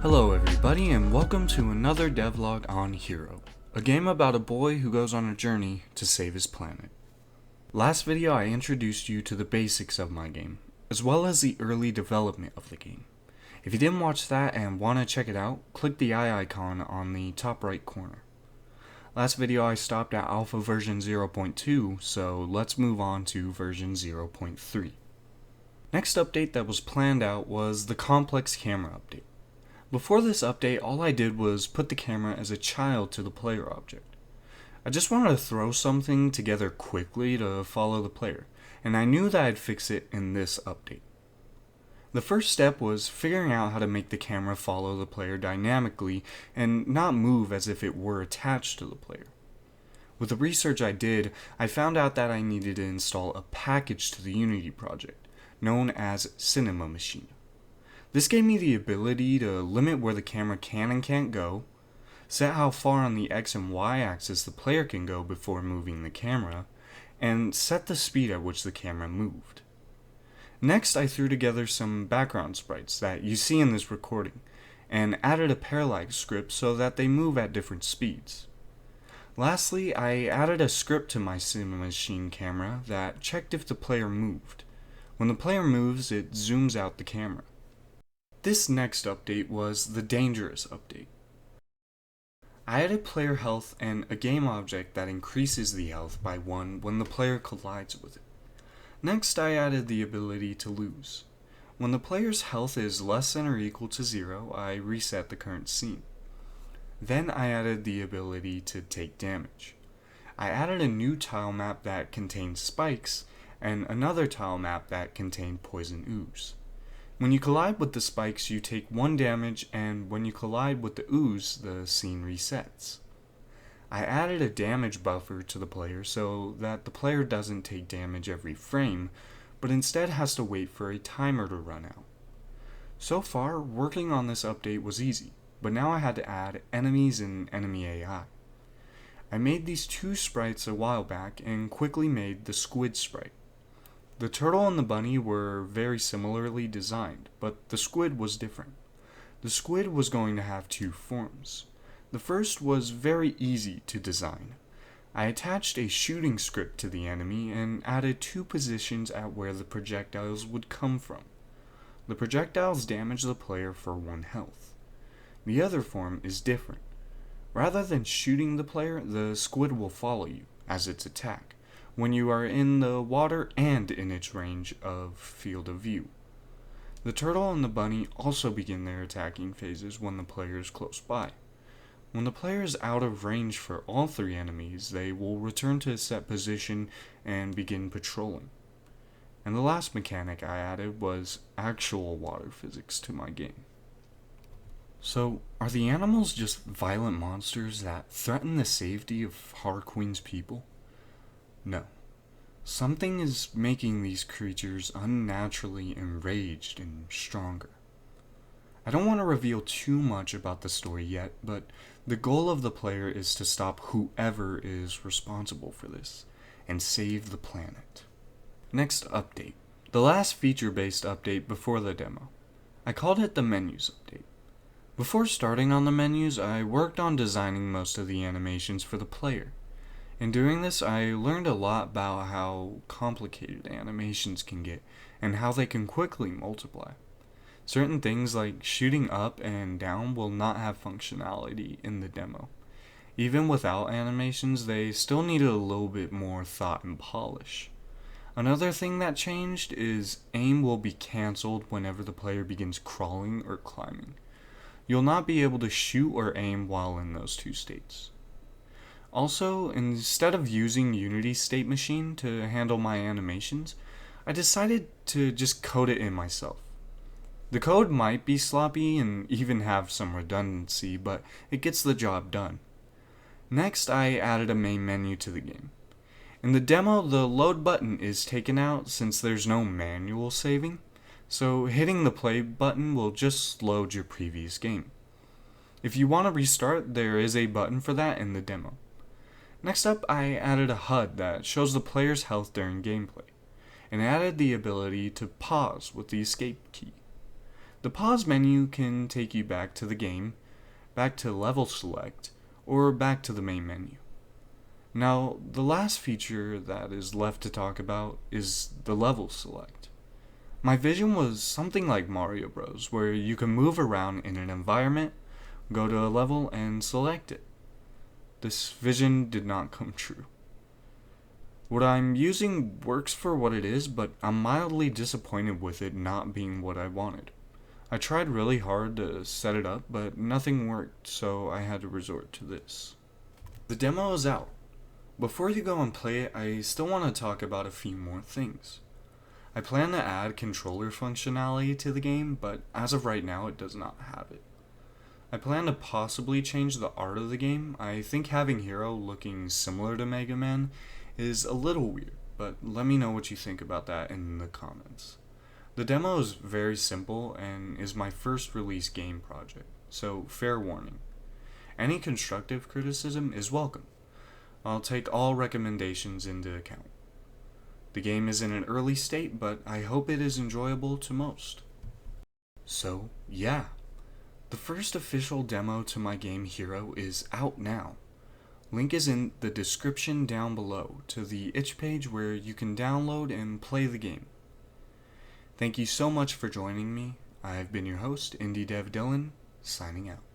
Hello everybody and welcome to another devlog on Hero, a game about a boy who goes on a journey to save his planet. Last video I introduced you to the basics of my game, as well as the early development of the game. If you didn't watch that and want to check it out, click the eye icon on the top right corner. Last video I stopped at alpha version 0.2, so let's move on to version 0.3. Next update that was planned out was the complex camera update. Before this update, all I did was put the camera as a child to the player object. I just wanted to throw something together quickly to follow the player, and I knew that I'd fix it in this update. The first step was figuring out how to make the camera follow the player dynamically and not move as if it were attached to the player. With the research I did, I found out that I needed to install a package to the Unity project, known as Cinema Machine. This gave me the ability to limit where the camera can and can't go, set how far on the X and Y axis the player can go before moving the camera, and set the speed at which the camera moved. Next, I threw together some background sprites that you see in this recording, and added a parallax script so that they move at different speeds. Lastly, I added a script to my Cinema Machine camera that checked if the player moved. When the player moves, it zooms out the camera. This next update was the Dangerous update. I added player health and a game object that increases the health by 1 when the player collides with it. Next, I added the ability to lose. When the player's health is less than or equal to 0, I reset the current scene. Then I added the ability to take damage. I added a new tile map that contained spikes and another tile map that contained poison ooze. When you collide with the spikes, you take 1 damage, and when you collide with the ooze, the scene resets. I added a damage buffer to the player so that the player doesn't take damage every frame, but instead has to wait for a timer to run out. So far, working on this update was easy, but now I had to add enemies and enemy AI. I made these 2 sprites a while back and quickly made the squid sprite. The turtle and the bunny were very similarly designed, but the squid was different. The squid was going to have 2 forms. The first was very easy to design. I attached a shooting script to the enemy and added 2 positions at where the projectiles would come from. The projectiles damage the player for 1 health. The other form is different. Rather than shooting the player, the squid will follow you as its attack when you are in the water and in its range of field of view. The turtle and the bunny also begin their attacking phases when the player is close by. When the player is out of range for all 3 enemies, they will return to a set position and begin patrolling. And the last mechanic I added was actual water physics to my game. So, are the animals just violent monsters that threaten the safety of Harqueen's people? No. Something is making these creatures unnaturally enraged and stronger. I don't want to reveal too much about the story yet, but the goal of the player is to stop whoever is responsible for this, and save the planet. Next update. The last feature-based update before the demo. I called it the Menus update. Before starting on the menus, I worked on designing most of the animations for the player. In doing this, I learned a lot about how complicated animations can get, and how they can quickly multiply. Certain things like shooting up and down will not have functionality in the demo. Even without animations, they still needed a little bit more thought and polish. Another thing that changed is aim will be cancelled whenever the player begins crawling or climbing. You'll not be able to shoot or aim while in those 2 states. Also, instead of using Unity State Machine to handle my animations, I decided to just code it in myself. The code might be sloppy and even have some redundancy, but it gets the job done. Next, I added a main menu to the game. In the demo, the load button is taken out since there's no manual saving, so hitting the play button will just load your previous game. If you want to restart, there is a button for that in the demo. Next up, I added a HUD that shows the player's health during gameplay, and added the ability to pause with the escape key. The pause menu can take you back to the game, back to level select, or back to the main menu. Now, the last feature that is left to talk about is the level select. My vision was something like Mario Bros, where you can move around in an environment, go to a level, and select it. This vision did not come true. What I'm using works for what it is, but I'm mildly disappointed with it not being what I wanted. I tried really hard to set it up, but nothing worked, so I had to resort to this. The demo is out. Before you go and play it, I still want to talk about a few more things. I plan to add controller functionality to the game, but as of right now it does not have it. I plan to possibly change the art of the game. I think having Hero looking similar to Mega Man is a little weird, but let me know what you think about that in the comments. The demo is very simple and is my first release game project, so fair warning. Any constructive criticism is welcome. I'll take all recommendations into account. The game is in an early state, but I hope it is enjoyable to most. So, yeah. The first official demo to my game Hero is out now. Link is in the description down below to the itch page where you can download and play the game. Thank you so much for joining me. I've been your host, Indie Dev Dylan, signing out.